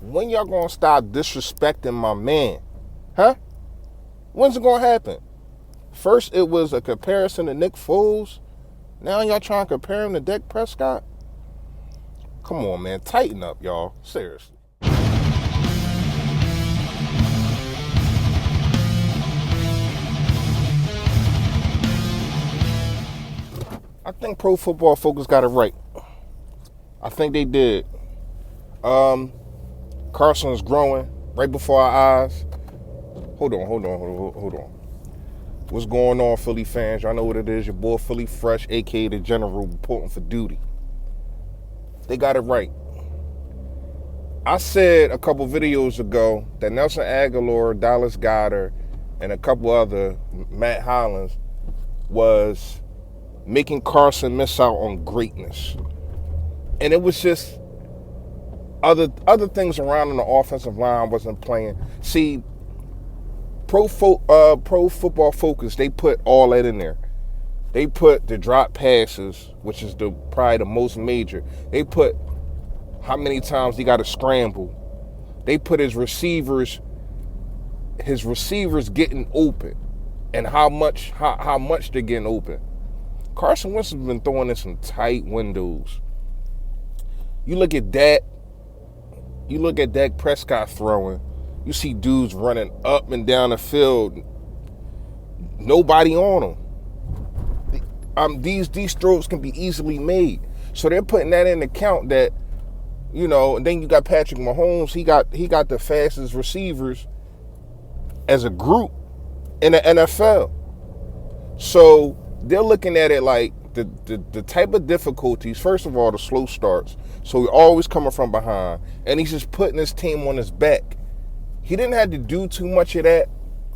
When y'all gonna stop disrespecting my man? Huh? When's it gonna happen? First it was a comparison to Nick Foles. Now y'all trying to compare him to Dak Prescott? Come on, man. Tighten up, y'all. Seriously. I think Pro Football Focus got it right. I think they did. Carson is growing right before our eyes. Hold on. What's going on, Philly fans? Y'all know what it is. Your boy Philly Fresh, a.k.a. the General, reporting for duty. They got it right. I said a couple videos ago that Nelson Aguilar, Dallas Goedert, and a couple other, Matt Hollins, was making Carson miss out on greatness. And it was just other things around on the offensive line wasn't playing. See, Pro Football Focus, they put all that in there. They put the drop passes, which is probably the most major. They put how many times he got to scramble. They put his receivers getting open, and how much they're getting open. Carson Wentz has been throwing in some tight windows. You look at Dak Prescott throwing. You see dudes running up and down the field. Nobody on them. These throws can be easily made. So they're putting that in account that, and then you got Patrick Mahomes. He got the fastest receivers as a group in the NFL. So they're looking at it like the type of difficulties. First of all, the slow starts. So he's always coming from behind. And he's just putting his team on his back. He didn't have to do too much of that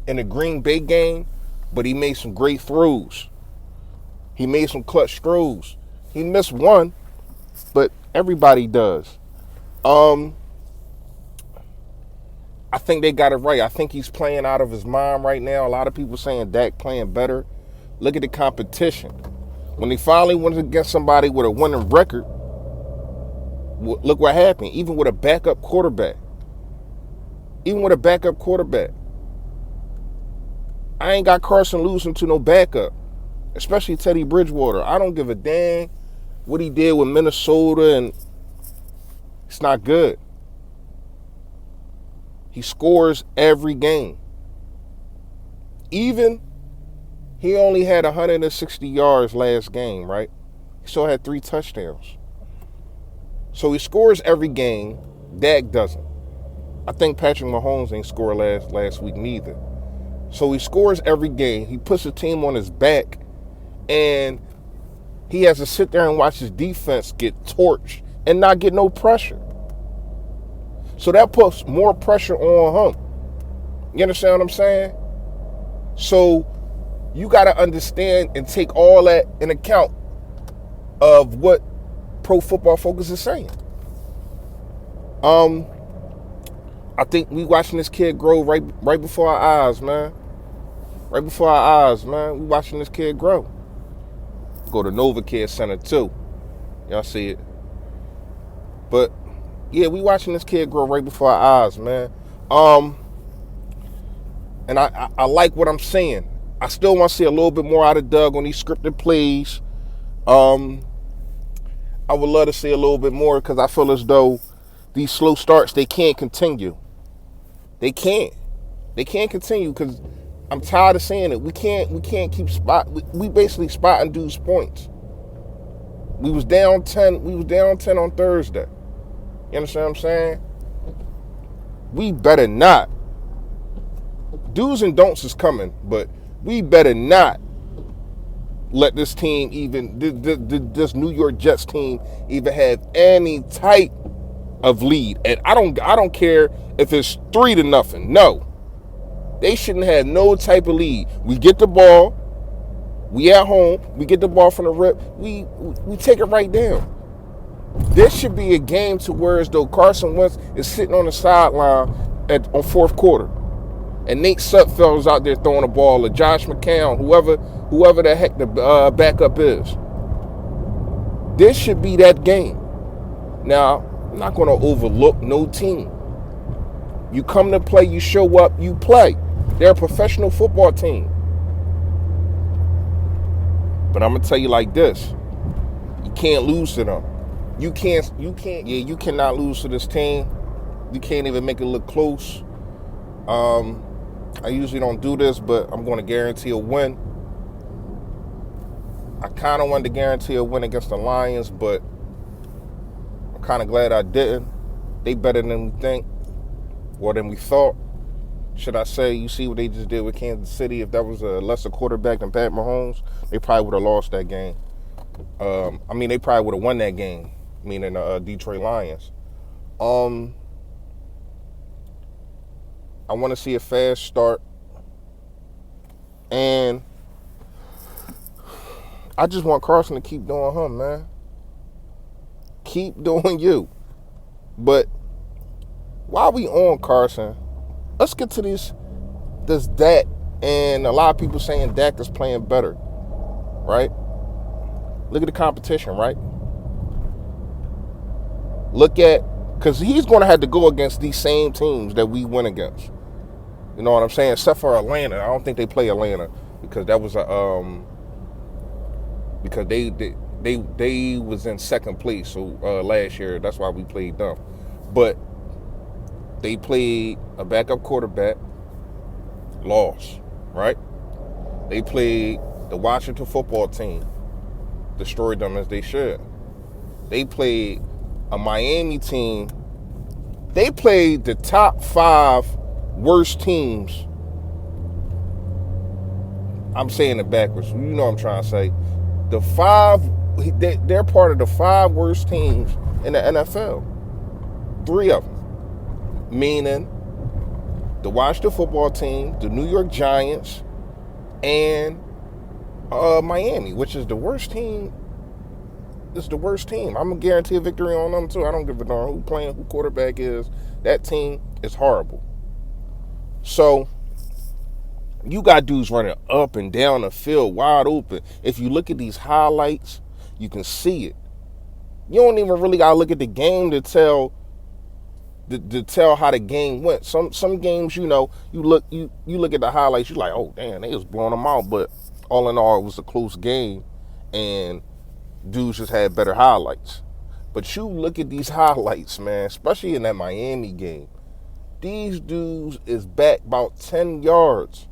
in the Green Bay game, but he made some great throws. He made some clutch throws. He missed one, but everybody does. I think they got it right. I think he's playing out of his mind right now. A lot of people saying Dak playing better. Look at the competition. When he finally went against somebody with a winning record, look what happened. Even with a backup quarterback. I ain't got Carson losing to no backup, especially Teddy Bridgewater. I don't give a damn what he did with Minnesota, and it's not good. He scores every game. Even he only had 160 yards last game, right? He still had 3 touchdowns. So he scores every game. Dak doesn't. I think Patrick Mahomes ain't scored last week neither. So he scores every game. He puts the team on his back, and he has to sit there and watch his defense get torched and not get no pressure. So that puts more pressure on him. You understand what I'm saying? So you got to understand and take all that in account of what Pro Football Focus is saying. I think we watching this kid grow right before our eyes, man. Right before our eyes, man. We watching this kid grow. Go to Nova Care Center too. Y'all see it. But yeah, we watching this kid grow right before our eyes, man. And I like what I'm seeing. I still want to see a little bit more out of Doug on these scripted plays. I would love to see a little bit more, because I feel as though these slow starts, they can't continue. They can't continue, because I'm tired of seeing it. We can't keep we basically spotting dudes' points. We was down 10 on Thursday. You understand what I'm saying? We better not. Do's and don'ts is coming, but we better not let this team, even this New York Jets team, even have any type of lead. And I don't care if it's 3-0. No. They shouldn't have no type of lead. We get the ball, we at home, we get the ball from the rip, we take it right down. This should be a game to where as though Carson Wentz is sitting on the sideline on fourth quarter, and Nate Sudfeld's out there throwing the ball, or Josh McCown, whoever the heck the backup is. This should be that game. Now, I'm not going to overlook no team. You come to play, you show up, you play. They're a professional football team. But I'm gonna tell you like this: you can't lose to them. You cannot lose to this team. You can't even make it look close. I usually don't do this, but I'm going to guarantee a win. I kind of wanted to guarantee a win against the Lions, but I'm kind of glad I didn't. They better than we think, or than we thought. Should I say, you see what they just did with Kansas City? If that was a lesser quarterback than Pat Mahomes, they probably would have lost that game. They probably would have won that game, meaning the Detroit Lions. I want to see a fast start, and I just want Carson to keep doing him, man. Keep doing you. But while we on Carson, let's get to this DAK, and a lot of people saying DAK is playing better, right? Look at the competition, right? Because he's going to have to go against these same teams that we went against. You know what I'm saying? Except for Atlanta. I don't think they play Atlanta because that was because they was in second place so last year. That's why we played them. But they played a backup quarterback, lost, right? They played the Washington football team, destroyed them as they should. They played a Miami team. They played the top 5 worst teams. I'm saying it backwards. You know what I'm trying to say. They're part of the 5 worst teams in the NFL. 3 of them. Meaning the Washington football team, the New York Giants, and Miami, which is the worst team. It's the worst team. I'm going to guarantee a victory on them too. I don't give a darn who quarterback is. That team is horrible. So you got dudes running up and down the field wide open. If you look at these highlights, you can see it. You don't even really got to look at the game to tell how the game went. Some games, you look at the highlights, you're like, oh damn, they was blowing them out. But all in all, it was a close game, and dudes just had better highlights. But you look at these highlights, man, especially in that Miami game. These dudes is back about 10 yards.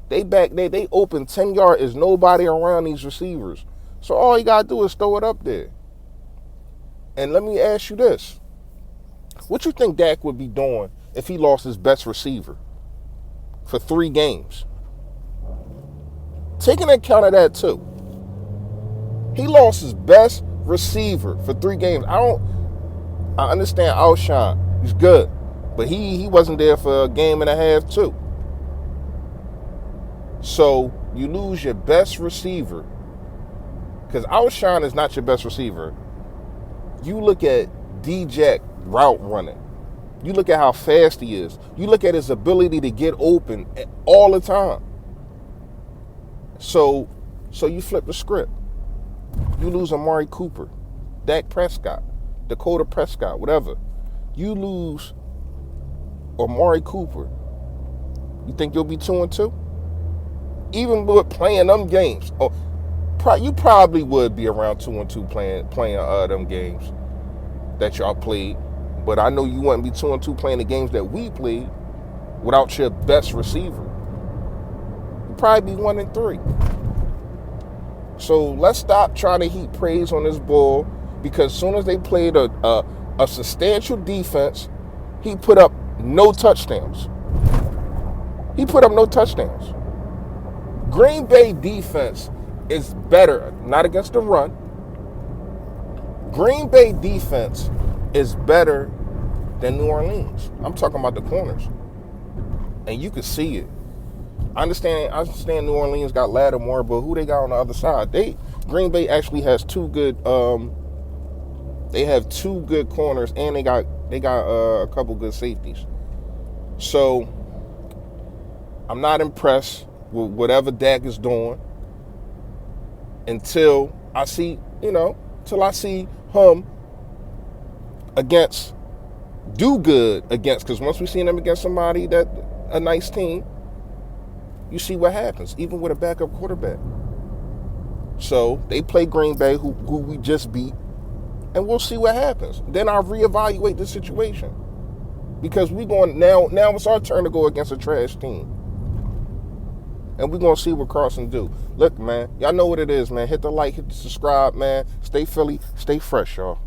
They open 10 yards. There's nobody around these receivers. So all you got to do is throw it up there. And let me ask you this. What you think DAK would be doing if he lost his best receiver for 3 games? Taking account of that too. He lost his best receiver for 3 games. I understand Alshon. He's good. But he wasn't there for a game and a half too. So you lose your best receiver. Because Alshon is not your best receiver. You look at DJak route running. You look at how fast he is. You look at his ability to get open all the time. So you flip the script. You lose Amari Cooper, Dak Prescott, Dakota Prescott, whatever. You lose Amari Cooper. You think you'll be 2-2? Even with playing them games, you probably would be around 2-2 playing them games that y'all played. But I know you wouldn't be 2-2 playing the games that we played without your best receiver. You'd probably be 1-3. So let's stop trying to heap praise on this bull, because as soon as they played a substantial defense, he put up no touchdowns. Green Bay defense is better, not against the run. Green Bay defense is better than New Orleans. I'm talking about the corners. And you can see it. I understand New Orleans got Lattimore, but who they got on the other side? Green Bay actually has 2 good they have 2 good corners, and they got a couple good safeties. So I'm not impressed with whatever DAK is doing until I see him against do good against, because once we see them against somebody that a nice team, you see what happens, even with a backup quarterback. So they play Green Bay, who we just beat, and we'll see what happens. Then I'll reevaluate the situation, because we going now it's our turn to go against a trash team, and we're gonna see what Carson do. Look, man, y'all know what it is, man. Hit the like, hit the subscribe, man. Stay Philly, stay fresh, y'all.